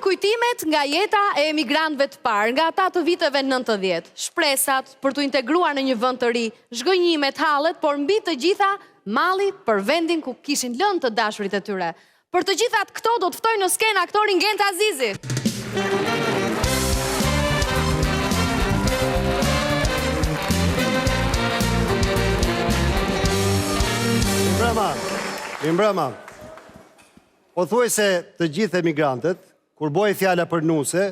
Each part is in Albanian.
kujtimet nga jeta e emigrantëve të parë, nga ata të viteve 90, shpresat për të integruar në një vend të ri, zhgënjimet, hallet, por mbi të gjitha malli për vendin ku kishin lënë të dashurit e tyre. Për të gjithat këto do të ftoj në skenë aktorin Gent Azizi. Mbrëma, po thuaj se të gjithë emigrantët, kur bojë fjala për nuse,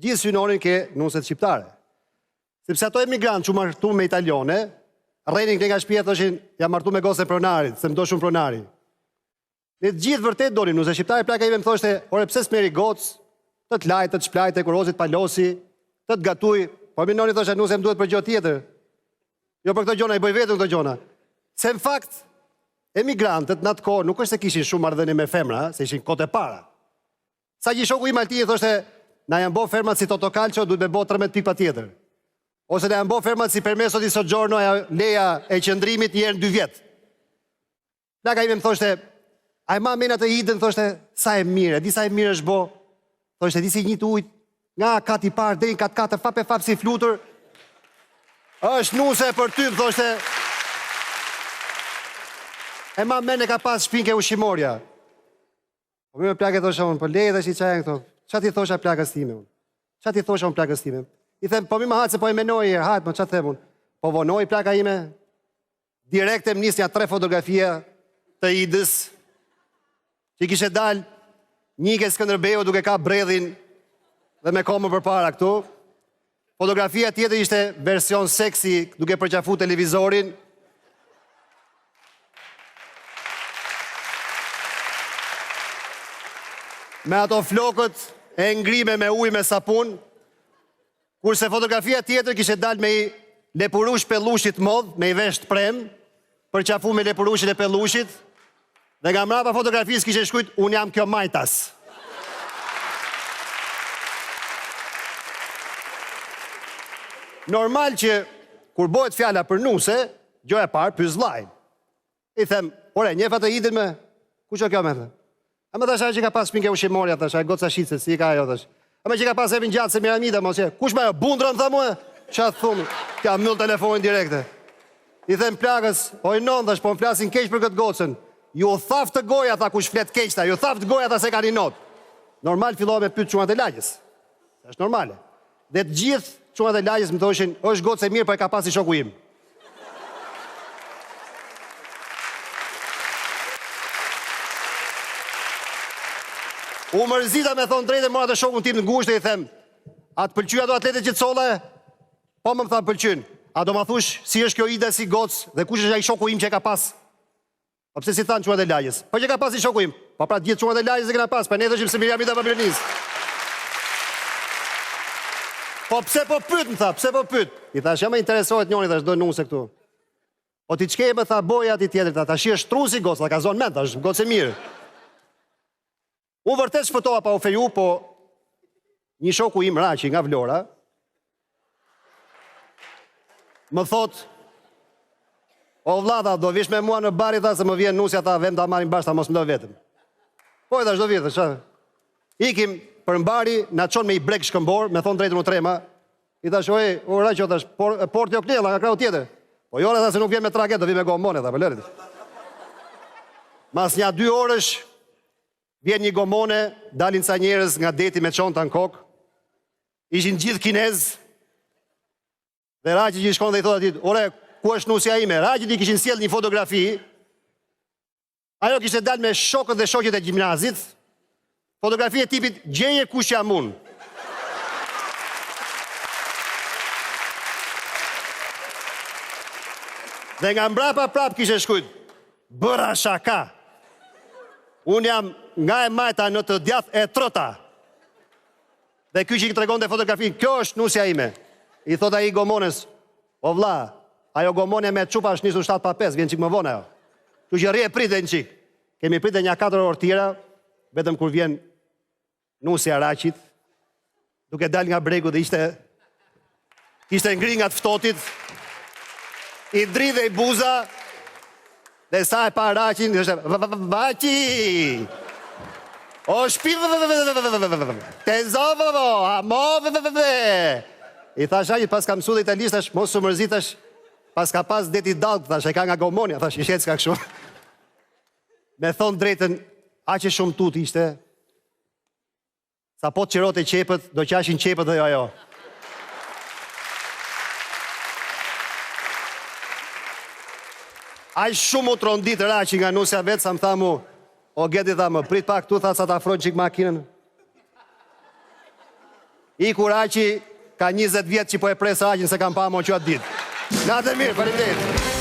gjithë synonin ke nuset shqiptare. Sepse ato emigrantë që martu me italiane, rrenin nga shtëpia thoshin, jam martu me gocën pronarit, se më do shumë pronari. Ne të gjithë vërtet donim nuse shqiptare, plaka ime më thoshte, ore pse s'meri gocë, të të lajtë, të të shplajtë, kurozit palosi, të të gatuj, po minoni thosha nuse më duhet për gjë tjetër. Jo për këto gjona, i bëj vetëm këto gjona. Se në fakt, emigrantët në atë kohë nuk është se kishin shumë marrëdhënie me femra, se ishin kote para. Sa që shoku im Altini thoshte, na janë bo fermat si Toto Calcio, duhet me bo 13 pipa tjetër. Ose na janë bo fermat si Permesso di Soggiorno, leja e qëndrimit një herë në 2 vjet. Plaka ime më thoshte, a e ma mena të hidën, thoshte, sa e mire, di sa e mire është bo. Thoshte, di si një të ujtë, nga kati parë, deri katë, fap e fap si flutur. Është nuse për ty, thoshte. E ma mene ka pas shpinke ushqimorja. Po me plake thosha unë, po leje dhe shi qajnë këto. Qa ti thosha plakës time unë? Qa ti thosha unë plakës time? I them, po mi ma hatë se po e menoj e hatë, po qa them unë? Po vonoj plaka ime, direkte më nisë një 3 fotografia të idës, që i kishe dalë Njike Skënderbeu duke ka bredhin dhe me komë për para këtu. Fotografia tjetër ishte version seksi duke përqafu televizorin. Me ato flokët e ngrime me ujë me sapun, kurse fotografia tjetër kishe dalë me i lepurush pellushit modh, me i vesht prem, për qafu me lepurushit e pellushit, dhe nga mrapa fotografisë kishe shkujt, unë jam kjo majtas. Normal që, kur bojët fjala për nuse, gjoja parë pyzlajnë. I them, ore, njefa të idin me, ku që kjo me dhe? A me thasha që ka pas shpinke ushqimorja, thasha, e goca shqitse, si ka ajo, thasha. A me që ka pas evin gjatë se miramida, mos që, kush me ajo, bundrën, tha muë? Qa të thumë, kja mëll telefonin direkte. I them plakës, oj non, thash, po më flasin keq për këtë gocën. Ju thaft të goja, tha, kush flet keqta, ju thaft të goja, tha, se ka një not. Normal fillohet me pyet çunat e lagjës. Është normale. Dhe të gjithë çunat e lagjës më thoshin, është gocë e mirë, po e ka pasi shoku im. U mërzita me thonë drejtë morat e shokun tim në ngushtë e i them, a të pëlqy ato atletet që të solle? Po më tha pëlqyn. A do ma thush si është kjo ide si gocë dhe kush është ai shoku im që e ka pas? Po pse si thanë çunat e lagjës? Po që ka pas si shoku im? Po pra gjithë çunat e lagjës e kena pas, po ne thëshim se Miramida Pabrinis. Po pse po pyet më tha, pse po pyet? I thash, ja më interesohet njëri thash do nuse këtu. Po ti çke më tha boja ti tjetër tha, tash është trusi gocë, ka zonë mend, tash gocë e mirë. Unë vërtet shpëtova pa u feju, po një shoku im Raqi nga Vlora më thot, o vlada, do vish me mua në bari, tha, se më vjen nusja, tha, vem ta marim bashkë, tha, mos më do vetëm. Po e thash, do vjetë, qa? Ikim për mbari, na qon me i brek shkëmbor, me thonë drejtën u trema, i thash, oj, o Raqi, thash, porti o knella, nga krau tjetër. Po jore, tha, se nuk vjen me traket, do vi me gomone, tha, për lërit. Mas nja 2 orësh, vjen një gomone, dalin ca njerëz nga deti me çonta në kokë, ishin gjithë kinez, dhe Raqi që i shkon dhe i thot atit, ore, ku është nusja ime? Raqi i kishin sjell një fotografi, ajo kishte dalë me shokët dhe shoqet e gjimnazit, fotografi e tipit, gjeje kush jam unë. Dhe nga mbrapa prap kishe shkujt, bëra shaka. Unë jam nga e majta në të djath e trota. Dhe ky që i tregon dhe fotografi, kjo është nusja ime. I thot ai gomones, o vlla, ajo gomone me çupa është nisur 7:05, vjen çik më vonë ajo. Kështu që rri e pritë një çik. Kemi pritë një 4 orë tjera, vetëm kur vjen nusja Raqit, duke dal nga bregu dhe ishte ngri nga të ftohtit, i dridhe i buza, dhe sa e pa Raqin, është Vaqi! O shpi te I thash ai pas ka mësuar italisht tash mos u mërzitash pas ka pas deti dallk thash e ka nga gomonia thash i shec ka kështu. Me thon drejtën aq e shumë tut ishte. Sa po çirote qepët do qashin qepët dhe ajo. Aj shumë u trondit Raçi nga nusja vetë sa më tha mu o Gedi tha më prit pak tu tha sa ta afrojnë qik makinën. Iku Raçi ka 20 vjetë që po e presë Raçin se kam pa mo që atë ditë. Natë mirë, faleminderit.